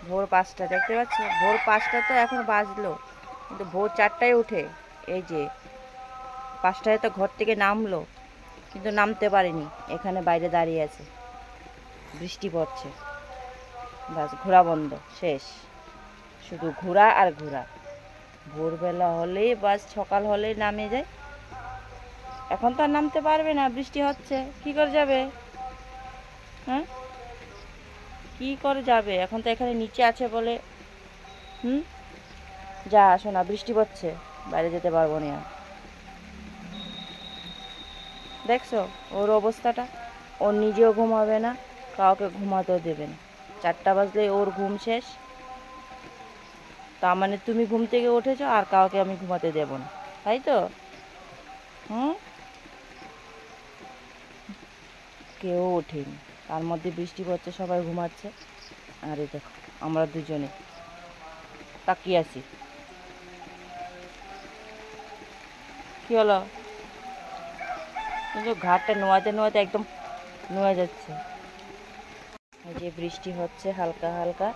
ভোর 5টা, দেখতে পাচ্ছ? ভোর 5টা তো এখন বাজলো, কিন্তু ভোর 4টায় উঠে এই যে 5টায় তো ঘর থেকে নামলো, কিন্তু নামতে পারেনি, এখানে বাইরে দাঁড়িয়ে আছে। বৃষ্টি পড়ছে, বাস ঘোরা বন্ধ, শেষ। শুধু ঘোরা আর ঘোরা। ভোরবেলা হলেই বাস, সকাল হলেই নামে যায়। এখন তো আর নামতে পারবে না, বৃষ্টি হচ্ছে, কি করে যাবে? হ্যাঁ, কি করে যাবে? এখন তো এখানে নিচে আছে বলে। যা আসো না, বৃষ্টি পড়ছে, বাইরে যেতে পারবো না আর। দেখছো ওর অবস্থাটা? ও নিজেও ঘুমাবে না, কাউকে ঘুমাতেও দেবে না। 4টা বাজলেই ওর ঘুম শেষ। তার মানে তুমি ঘুম থেকে উঠেছো আর কাউকে আমি ঘুমাতে দেব না, তাই তো? হুম, কেউ ওঠেনি, তার মধ্যে বৃষ্টি পড়ছে, সবাই ঘুমাচ্ছে। আর এই দেখো, আমরা দুজনে তাকিয়ে আছি। কি হলো? কিন্তু ঘাটটা নোয়াতে নোয়াতে একদম নোয়া যাচ্ছে। এই যে বৃষ্টি হচ্ছে হালকা হালকা।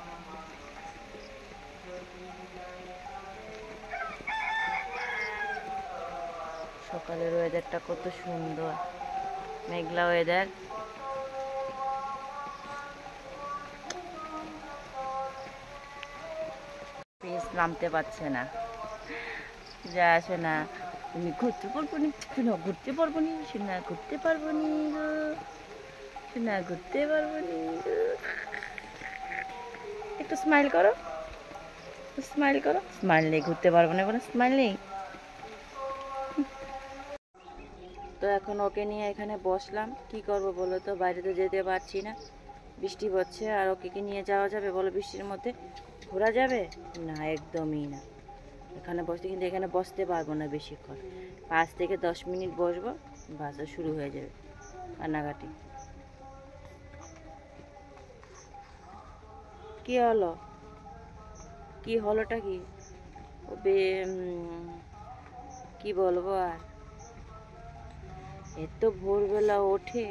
সকালের ওয়েদারটা কত সুন্দর, মেঘলা ওয়েদার। প্লিজ নামতে পারছে না, যা আসে না। তুমি ঘুরতে পারবো নি, শোনা ঘুরতে পারবো নি, শোনা ঘুরতে পারবো নি গো, শোনা ঘুরতে পারবো নি গো। একটু স্মাইল করো, স্মাইল করো। স্মাইল নেই, ঘুরতে পারবো না বলে স্মাইল নেই। তো এখন ওকে নিয়ে এখানে বসলাম, কি করব বলো তো? বাইরে তো যেতে পারছি না, বৃষ্টি পড়ছে। আর ওকে কি নিয়ে যাওয়া যাবে বলো? বৃষ্টির মধ্যে ঘোরা যাবে না? একদমই না। এখানে বসতে, কিন্তু এখানে বসতে পারবো না বেশিক্ষণ। 5 থেকে 10 মিনিট বসবো, বাস শুরু হয়ে যাবে কান্নাকাটি। কি হলো? কি হলোটা কি? ও কি বলবো আর? এত ভোরবেলা ওঠে,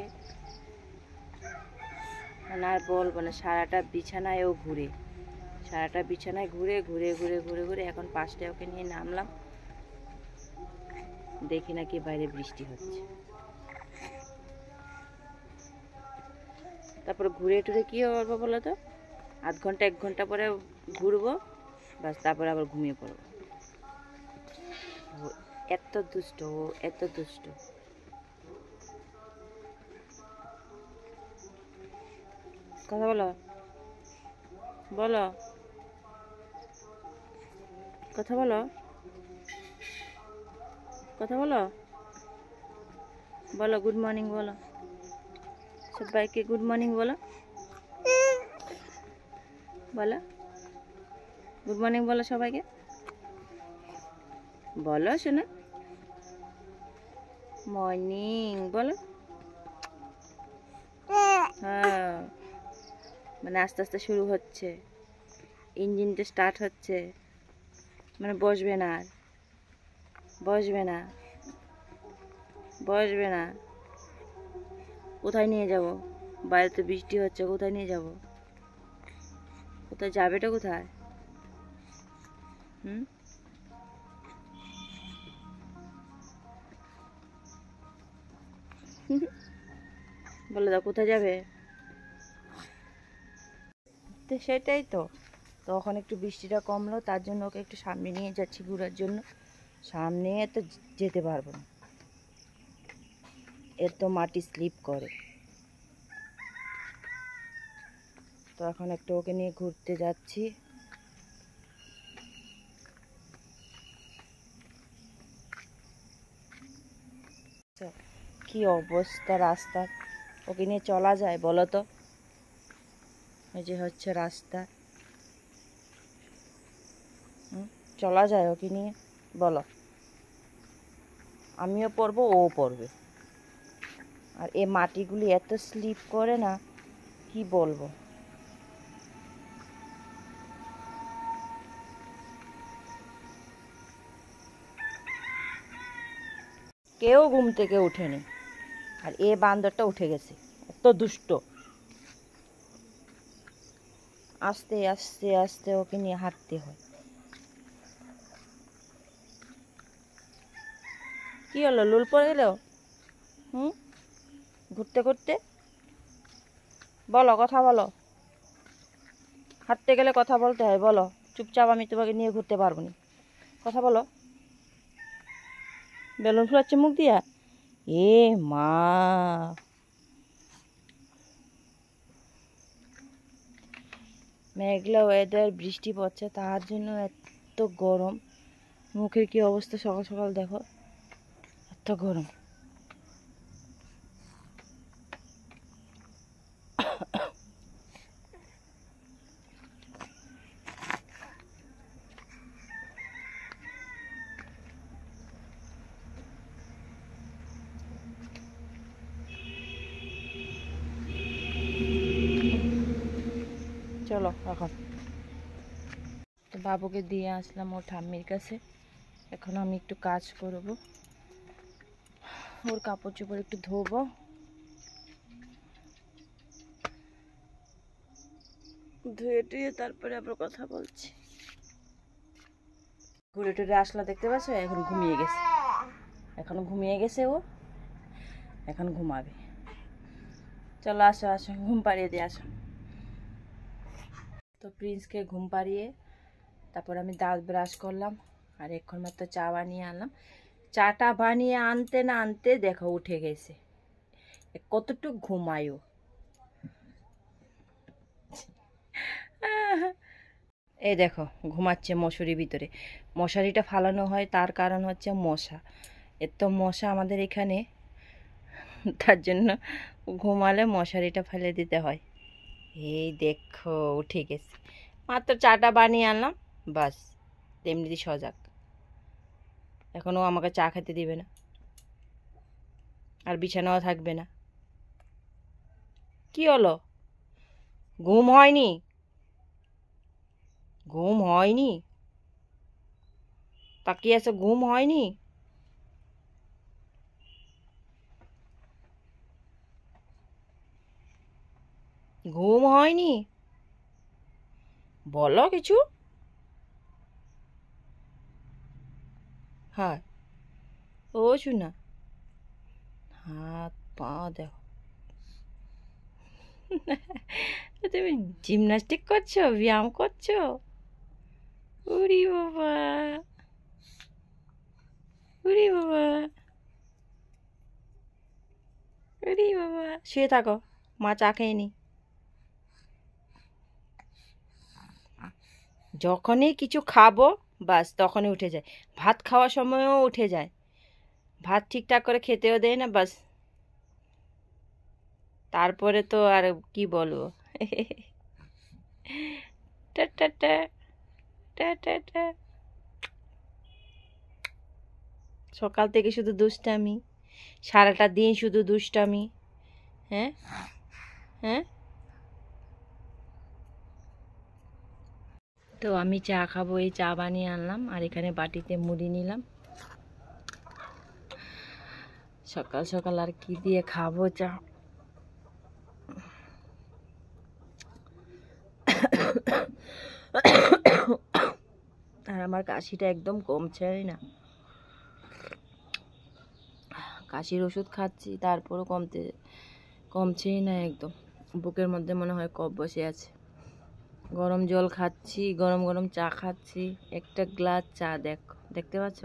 মানে আর বলবো না। সারাটা বিছানায়ও ঘুরে, সারাটা বিছানায় ঘুরে ঘুরে ঘুরে ঘুরে ঘুরে এখন 5টায় ওকে নিয়ে নামলাম। দেখি নাকি বাইরে বৃষ্টি হচ্ছে। তারপর ঘুরে টুরে কী করবো বলো তো? আধ ঘন্টা 1 ঘন্টা পরে ঘুরবো, বাস তারপরে আবার ঘুমিয়ে পড়বো। ও এত দুষ্ট, ও এত দুষ্ট। কথা বলো, বলো, কথা বলো, কথা বলো, বলো গুড মর্নিং বলো, সবাইকে গুড মর্নিং বলো, বলো গুড মর্নিং বলো সবাইকে, বলো শোনা, মর্নিং বলো। হ্যাঁ, মানে আস্তে আস্তে শুরু হচ্ছে, ইঞ্জিনটা স্টার্ট হচ্ছে, মানে বসবে না আর, বসবে না, বসবে না। কোথায় নিয়ে যাব? বাইরে তো বৃষ্টি হচ্ছে, কোথায় নিয়ে যাব? কোথায় যাবেটা কোথায়? হুম, বলে দাও কোথায় যাবে? তো সেটাই তো। তখন একটু বৃষ্টিটা কমলো, তার জন্য ওকে একটু সামনে নিয়ে যাচ্ছি ঘোরার জন্য। সামনে তো যেতে পারবো না, এর তো মাটি স্লিপ করে। তো এখন একটু ওকে নিয়ে ঘুরতে যাচ্ছি। কি অবস্থা রাস্তার, ওকে নিয়ে চলা যায় বলো তো? এই যে হচ্ছে রাস্তা, চলা যায় ওকে নিয়ে বলো? আমিও পড়বো, ও পড়বে। আর এই মাটিগুলি এত স্লিপ করে না, কি বলবো। কেউ ঘুম থেকে উঠেনি, আর এ বান্দরটা উঠে গেছে, এত দুষ্ট। আস্তে আস্তে আস্তে ওকে নিয়ে হাঁটতে হয়। কি হলো, লুল পড়ে গেল? ঘুরতে ঘুরতে বলো, কথা বলো। হাঁটতে গেলে কথা বলতে হয়, বলো। চুপচাপ আমি তোমাকে নিয়ে ঘুরতে পারবো না, কথা বলো। বেলুন ফুলাচ্ছে মুখ দিয়া, এ মা। মেঘলা ওয়েদার, বৃষ্টি পড়ছে, তার জন্য এত গরম। মুখের কি অবস্থা, সকাল সকাল দেখো, এত গরম। চলো এখন তো বাবুকে দিয়ে আসলাম ওর ঠাম্মির কাছে। এখন আমি একটু কাজ করব, ওর কাপড় চোপড় একটু ধোবো, ধুয়ে টুয়ে তারপরে আবার কথা বলছি। ঘুরে টুরে আসলা, দেখতে পাচ্ছ, এখন ঘুমিয়ে গেছে। এখন ঘুমিয়ে গেছে ও, এখন ঘুমাবে। চলো আসো আসো, ঘুম পাড়িয়ে দিয়ে আসো। তো প্রিন্সকে ঘুম পাড়িয়ে তারপর আমি দাঁত ব্রাশ করলাম, আর এখন মাত্র চা বানিয়ে আনলাম। চাটা বানিয়ে আনতে না আনতে দেখো উঠে গেছে। কতটুকু ঘুমায়ও। এই দেখো ঘুমাচ্ছে মশুরির ভিতরে। মশারিটা ফালানো হয়, তার কারণ হচ্ছে মশা। এত মশা আমাদের এখানে, তার জন্য ঘুমালে মশারিটা ফেলে দিতে হয়। এই দেখো উঠে গেছে, মাত্র চাটা বানিয়ে আনলাম, বাস এমনিতে সজাগ। এখনও আমাকে চা খেতে দিবে না, আর বিছানাও থাকবে না। কি হলো, ঘুম হয়নি? ঘুম হয়নি? তাকিয়ে আছে, ঘুম হয়নি? ঘুম হয়নি? বলো কিছু। হ্যাঁ, ও শোনা, হাত পা দেখো। তুমি জিমনাস্টিক করছো, ব্যায়াম করছো? উরি বাবা, উরি বাবা, উরি বাবা। শুয়ে থাকো, মা চা খেয়ে নি। যখনই কিছু খাবো বাস তখনই উঠে যায়। ভাত খাওয়ার সময়ও উঠে যায়, ভাত ঠিকঠাক করে খেতেও দেয় না, বাস। তারপরে তো আর কি বলবো। টা টা টা, টা টা টা। সকাল থেকে শুধু দুষ্টামি, সারাটা দিন শুধু দুষ্টামি। হ্যাঁ হ্যাঁ। তো আমি চা খাবো, এই চা বানিয়ে আনলাম, আর এখানে বাটিতে মুড়ি নিলাম। সকাল সকাল আর কি দিয়ে খাবো চা। আর আমার কাশিটা একদম কমছেই না, কাশির ওষুধ খাচ্ছি তারপরও কমছেই না একদম। বুকের মধ্যে মনে হয় কফ বসে আছে। গরম জল খাচ্ছি, গরম গরম চা খাচ্ছি, একটা গ্লাস চা। দেখতে পাচ্ছ?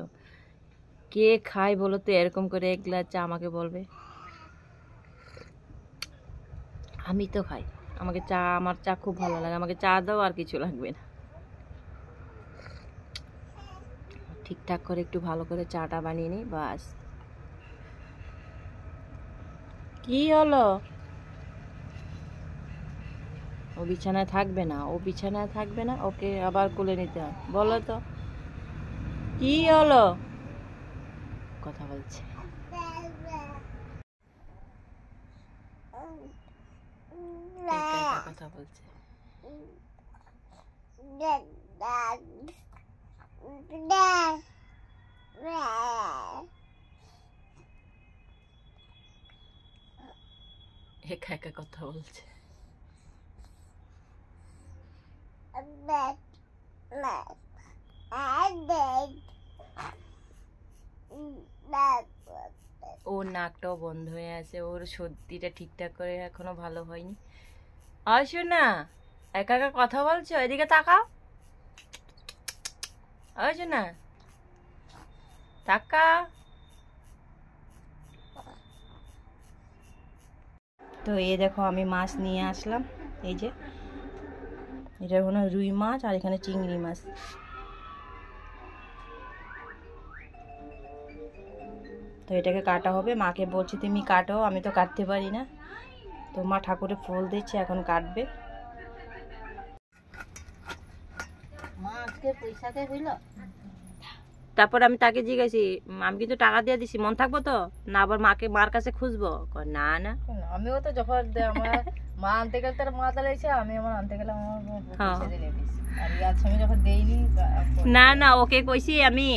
কে খায় বলো তো এরকম করে এক গ্লাস চা? আমাকে বলবে। আমি তো খাই, আমাকে চা, আমার চা খুব ভালো লাগে, আমাকে চা দাও, আর কিছু লাগবে না। ঠিকঠাক করে একটু ভালো করে চাটা বানিয়ে নিই, বাস। কি হলো? ও বিছানায় থাকবে না, ও বিছানায় থাকবে না, ওকে আবার কোলে নিতে হয়। বলো তো কি হলো? কথা বলছে, একা একা কথা বলছে। একা একা কথা বলছে। ওর নাকটাও বন্ধ হয়ে আছে, ওর সর্দিটা ঠিকঠাক করে এখনো ভালো হয়নি। আসো না, একা একা কথা বলছো, এদিকে তাকাও। আসো না, তাকা। তো এই দেখো আমি মাছ নিয়ে আসলাম, এই যে এটা হলো রুই মাছ আর এখানে চিংড়ি মাছ। তো এটাকে কাটা হবে, মাকে বলছি তুমি কাটো, আমি তো কাটতে পারি না। তো মা ঠাকুরে ফুল দিচ্ছে, এখন কাটবে। মা আজকে পয়সাতে হইল। তারপর আমি তাকে জিজ্ঞাসি, আমি কিন্তু টাকা দিয়ে দিছি, মন থাকবো তো না, আবার মাকে মার কাছে খুঁজবো? না না, আমিও তো যখন আমার মা আনতে গেলে তার মা তালাইছে, আমি আমার আনতে গেলে আমার পয়সা দিয়ে দিছি। আর আজ আমি যখন দেইনি না না, ওকে কইছি আমি।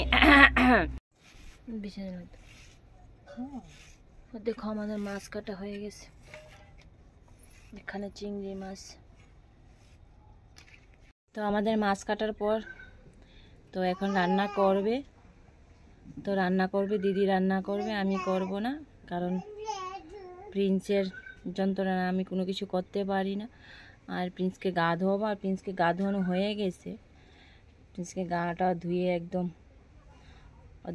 দেখো আমাদের মাছ কাটা হয়ে গেছে, এখানে চিংড়ি মাছ। তো আমাদের মাছ কাটার পর তো এখন রান্না করবে। তো রান্না করবে দিদি, রান্না করবে, আমি করব না, কারণ প্রিন্সের যন্ত্রণা আমি কোনো কিছু করতে পারি না। আর প্রিন্সকে গা ধোয়াবো, আর প্রিন্সকে গা ধোয়ানো হয়ে গেছে। প্রিন্সকে গাটা ধুয়ে একদম,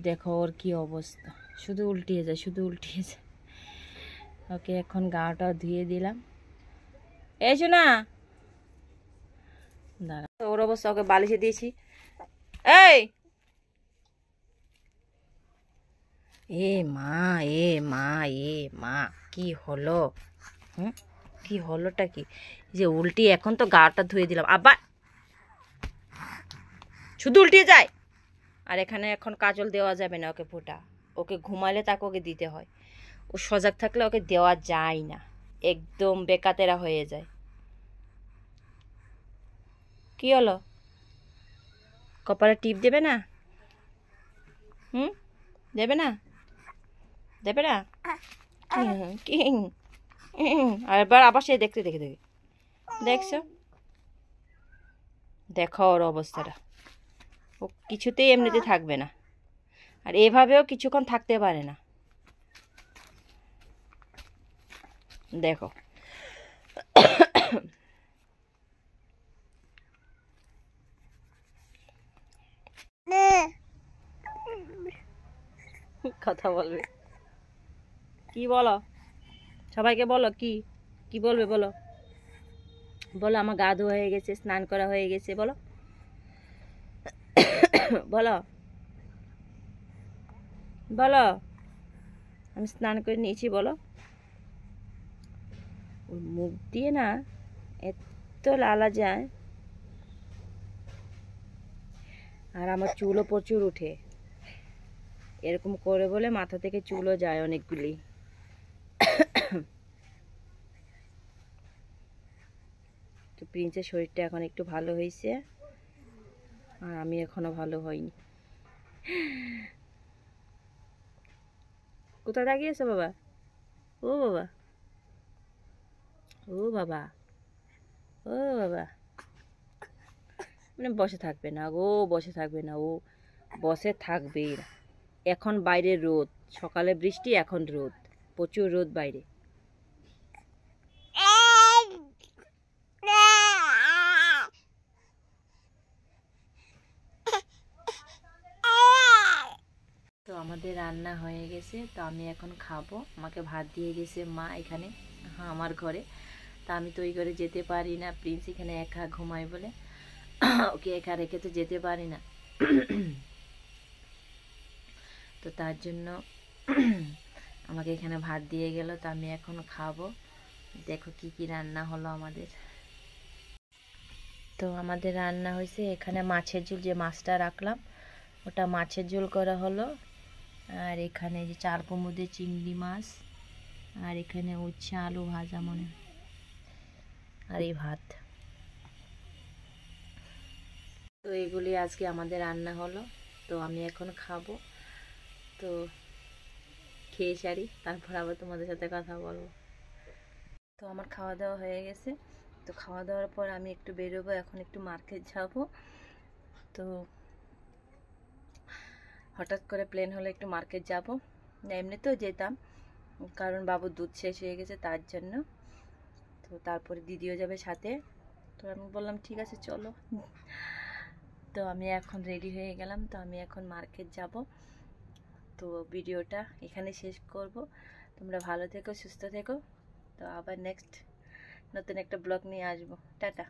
দেখো ওর কি অবস্থা, শুধু উল্টিয়ে যায়, শুধু উল্টিয়ে যায়। ওকে এখন গাটা ধুয়ে দিলাম। এসো না, দাঁড়া। ওর অবস্থা, ওকে বালিশে দিয়েছি। এই এ মা, এ মা, এ মা, কি হলো? কি হলোটা কি? যে উল্টি, এখন তো গাটা ধুয়ে দিলাম, আবার শুধু উল্টিয়ে যায়। আর এখানে এখন কাজল দেওয়া যাবে না, ওকে ফোঁটা। ওকে ঘুমালে তাকে ওকে দিতে হয়, ও সজাগ থাকলে ওকে দেওয়া যায় না, একদম বেকাতেরা হয়ে যায়। কি হলো? কপালে টিপ দেবে না? দেবে না? দেবে না? কি? আর এবার আবার সে দেখতে দেখে দেখে দেখছো, দেখো ওর অবস্থাটা। ও কিছুতেই এমনিতে থাকবে না, আর এভাবেও কিছুক্ষণ থাকতে পারে না। দেখো কথা বলবে, কি বলো সবাইকে, বলো কি কি বলবে, বলো বলো। আমার গা ধোয়া হয়ে গেছে, স্নান করা হয়ে গেছে, বলো বলো বলো, আমি স্নান করে নিয়েছি, বলো। ওর মুখ দিয়ে না এত লালা যায়, আর আমার চুলও প্রচুর উঠে, এরকম করে বলে মাথা থেকে চুলও যায় অনেকগুলি। তো প্রিন্সের শরীরটা এখন একটু ভালো হয়েছে, আর আমি এখনো ভালো হইনি। কোথায় দাঁড়িয়েছো বাবা? ও বাবা, ও বাবা, ও বাবা, মানে বসে থাকবে না গো, বসে থাকবে না, ও বসে থাকবেই না। এখন বাইরে রোদ, সকালে বৃষ্টি, এখন রোদ, প্রচুর রোদ বাইরে। তো আমাদের রান্না হয়ে গেছে, তো আমি এখন খাবো। আমাকে ভাত দিয়ে গেছে মা এখানে, হ্যাঁ আমার ঘরে। তা আমি তো ওই ঘরে যেতে পারি না, প্রিন্স এখানে একা ঘুমায় বলে, ওকে একা রেখে তো যেতে পারি না। তো তার জন্য আমাকে এখানে ভাত দিয়ে গেল, তো আমি এখন খাবো। দেখো কি কি রান্না হলো আমাদের। তো আমাদের রান্না হয়েছে এখানে মাছের ঝোল, যে মাছটা রাখলাম ওটা মাছের ঝোল করা হলো। আর এখানে যে চাল কুমড়ো দিয়ে চিংড়ি মাছ, আর এখানে উচ্ছে আলু ভাজা মনে হয়, আর এই ভাত। তো এগুলি আজকে আমাদের রান্না হলো। তো আমি এখন খাবো, তো খেয়ে সারি, তারপর আবার তোমাদের সাথে কথা বলবো। তো আমার খাওয়া দাওয়া হয়ে গেছে, তো খাওয়া দাওয়ার পর আমি একটু বেরোবো, এখন একটু মার্কেট যাব। তো হঠাৎ করে প্ল্যান হলো একটু মার্কেট যাব, এমনিতেও যেতাম, কারণ বাবুর দুধ শেষ হয়ে গেছে তার জন্য। তো তারপরে দিদিও যাবে সাথে, তো আমি বললাম ঠিক আছে চলো। তো আমি এখন রেডি হয়ে গেলাম, তো আমি এখন মার্কেট যাব। তো ভিডিওটা এখানে শেষ করব। তোমরা ভালো থেকো, সুস্থ থেকো। তো আবার নেক্সট নতুন একটা ব্লগ নিয়ে আসবো। টাটা।